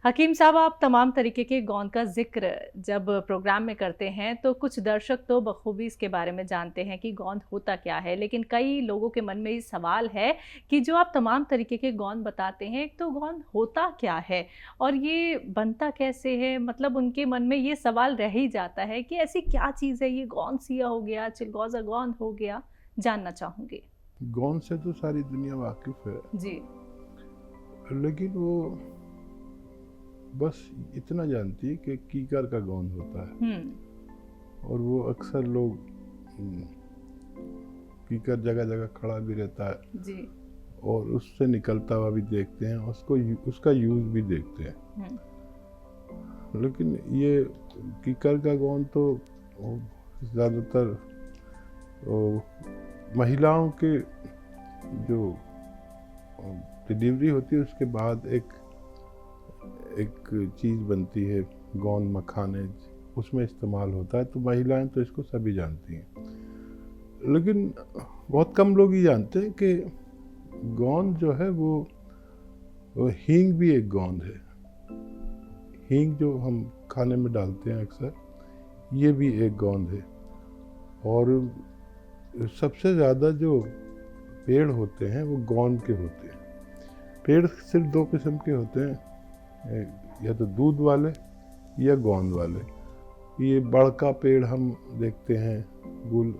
हकीम साहब, आप तमाम तरीके के गोंद का ज़िक्र जब प्रोग्राम में करते हैं तो कुछ दर्शक तो बखूबी इसके बारे में जानते हैं कि गोंद होता क्या है, लेकिन कई लोगों के मन में ये सवाल है कि जो आप तमाम तरीके के गोंद बताते हैं, एक तो गोंद होता क्या है और ये बनता कैसे है? मतलब उनके मन में ये सवाल रह ही जाता है कि ऐसी क्या चीज़ है, ये गोंद सिया हो गया, चिलगोज़ा गोंद हो गया, जानना चाहूँगी। गोंद से तो सारी दुनिया वाकिफ है, जी। लेकिन वो बस इतना जानती है कि कीकर का गोंद होता है। हुँ। और वो अक्सर लोग हम्म, कीकर जगह जगह खड़ा भी रहता है जी। और उससे निकलता हुआ भी देखते हैं, उसका यूज़ भी देखते हैं। हुँ। लेकिन ये कीकर का गोंद तो ज़्यादातर महिलाओं के जो डिलीवरी होती है उसके बाद एक एक चीज़ बनती है, गोंद मखाने, उसमें इस्तेमाल होता है। तो महिलाएं तो इसको सभी जानती हैं, लेकिन बहुत कम लोग ही जानते हैं कि गोंद जो है वो हींग भी एक गोंद है। हींग जो हम खाने में डालते हैं अक्सर, ये भी एक गोंद है। और सबसे ज़्यादा जो पेड़ होते हैं वो गोंद के होते हैं। पेड़ सिर्फ दो किस्म के होते हैं, या तो दूध वाले या गोंद वाले। ये बड़का पेड़ हम देखते हैं गुल,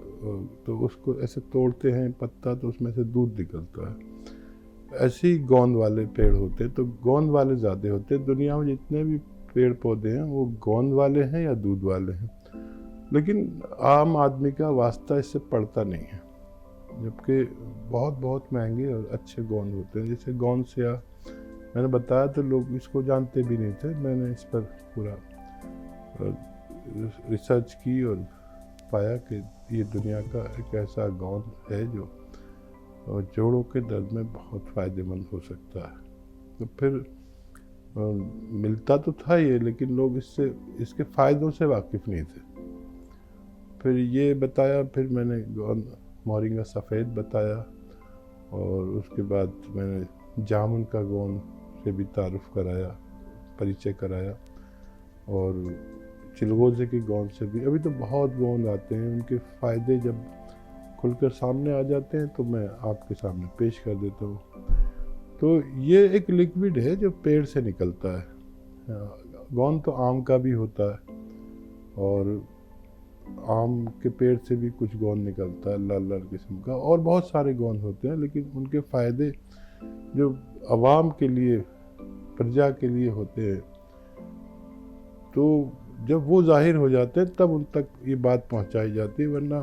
तो उसको ऐसे तोड़ते हैं पत्ता, तो उसमें से दूध निकलता है। ऐसे ही गोंद वाले पेड़ होते हैं, तो गोंद वाले ज़्यादा होते हैं। दुनिया में जितने भी पेड़ पौधे हैं वो गोंद वाले हैं या दूध वाले हैं, लेकिन आम आदमी का वास्ता इससे पड़ता नहीं है। जबकि बहुत बहुत महंगे और अच्छे गोंद होते हैं, जैसे गोंद सिया मैंने बताया, तो लोग इसको जानते भी नहीं थे। मैंने इस पर पूरा रिसर्च की और पाया कि ये दुनिया का एक ऐसा गोंद है जो जोड़ों के दर्द में बहुत फ़ायदेमंद हो सकता है। तो फिर मिलता तो था ये, लेकिन लोग इसके फ़ायदों से वाकिफ़ नहीं थे। फिर ये बताया, फिर मैंने गोंद मोरिंगा सफ़ेद बताया, और उसके बाद मैंने जामुन का गोंद से भी तारुफ कराया, परिचय कराया, और चिलगोज़े की गोंद से भी। अभी तो बहुत गोंद आते हैं, उनके फ़ायदे जब खुलकर सामने आ जाते हैं तो मैं आपके सामने पेश कर देता हूँ। तो ये एक लिक्विड है जो पेड़ से निकलता है। गोंद तो आम का भी होता है, और आम के पेड़ से भी कुछ गोंद निकलता है लाल लाल किस्म का, और बहुत सारे गोंद होते हैं। लेकिन उनके फ़ायदे जो आवाम के लिए, प्रजा के लिए होते हैं, तो जब वो जाहिर हो जाते हैं तब उन तक ये बात पहुंचाई जाती है। वरना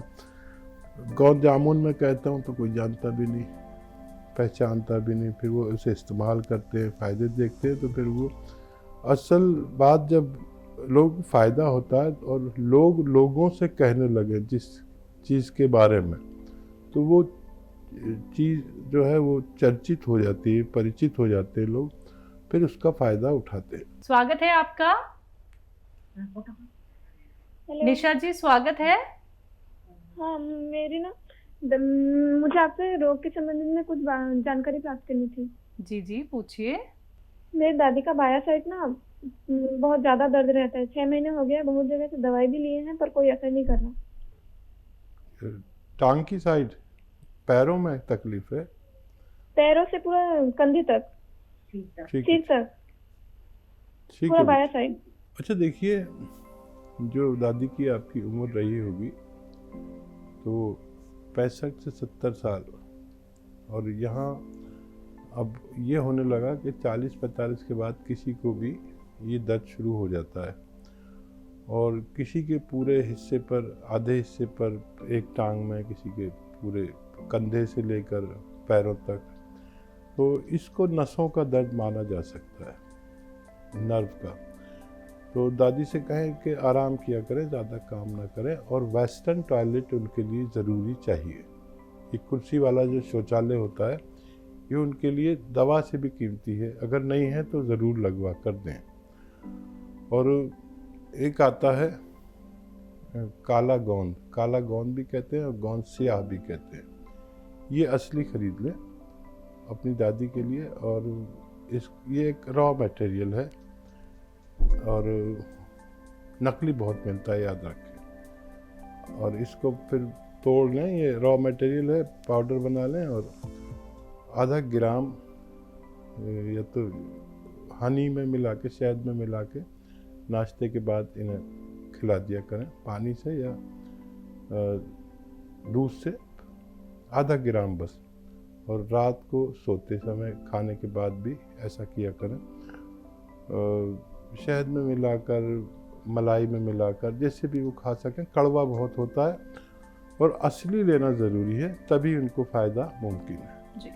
गोंद जामुन में कहता हूँ तो कोई जानता भी नहीं, पहचानता भी नहीं। फिर वो उसे इस्तेमाल करते हैं, फ़ायदे देखते हैं, तो फिर वो असल बात जब लोग फ़ायदा होता है और लोग लोगों से कहने लगे जिस चीज़ के बारे में, तो वो चीज़ जो है वो चर्चित हो जाती है, परिचित हो जाते हैं लोग, फिर उसका फ़ायदा उठाते हैं। स्वागत है आपका। हेलो। निशा जी, स्वागत है। हाँ, मेरी ना मुझे आपसे रोग के संबंधित में कुछ जानकारी प्राप्त करनी थी। जी जी, पूछिए। मेरी दादी का बायां साइड ना बहुत ज़्यादा दर्द रहता है। 6 महीने हो गए, बहुत जगह से दवाई भी लिए हैं पर कोई असर नहीं कर रहा। टांग की साइड, पैरों में तकलीफ है? पैरों से पूरा कंधे तक, ठीक सिर है, तक, ठीक पूरा है। बायां साइड। अच्छा देखिए, जो दादी की आपकी उम्र रही होगी तो 65 से 70 साल, और यहाँ अब ये होने लगा कि 40-45 के बाद किसी को भी ये दर्द शुरू हो जाता है, और किसी के पूरे हिस्से पर, आधे हिस्से पर, एक टांग में, किसी के पूरे कंधे से लेकर पैरों तक। तो इसको नसों का दर्द माना जा सकता है, नर्व का। तो दादी से कहें कि आराम किया करें, ज़्यादा काम ना करें, और वेस्टर्न टॉयलेट उनके लिए ज़रूरी चाहिए। एक कुर्सी वाला जो शौचालय होता है, ये उनके लिए दवा से भी कीमती है। अगर नहीं है तो ज़रूर लगवा कर दें। और एक आता है काला गोंद, काला गोंद भी कहते हैं और गोंद स्याह भी कहते हैं। ये असली ख़रीद लें अपनी दादी के लिए। और ये एक रॉ मटेरियल है, और नकली बहुत मिलता है, याद रखें। और इसको फिर तोड़ लें, ये रॉ मटेरियल है, पाउडर बना लें और आधा ग्राम या तो हनी में मिला के, शहद में मिला के नाश्ते के बाद इन्हें खिला दिया करें, पानी से या दूध से आधा ग्राम बस। और रात को सोते समय खाने के बाद भी ऐसा किया करें, शहद में मिलाकर, मलाई में मिलाकर, जैसे भी वो खा सकें। कड़वा बहुत होता है और असली लेना ज़रूरी है, तभी उनको फ़ायदा मुमकिन है। जी।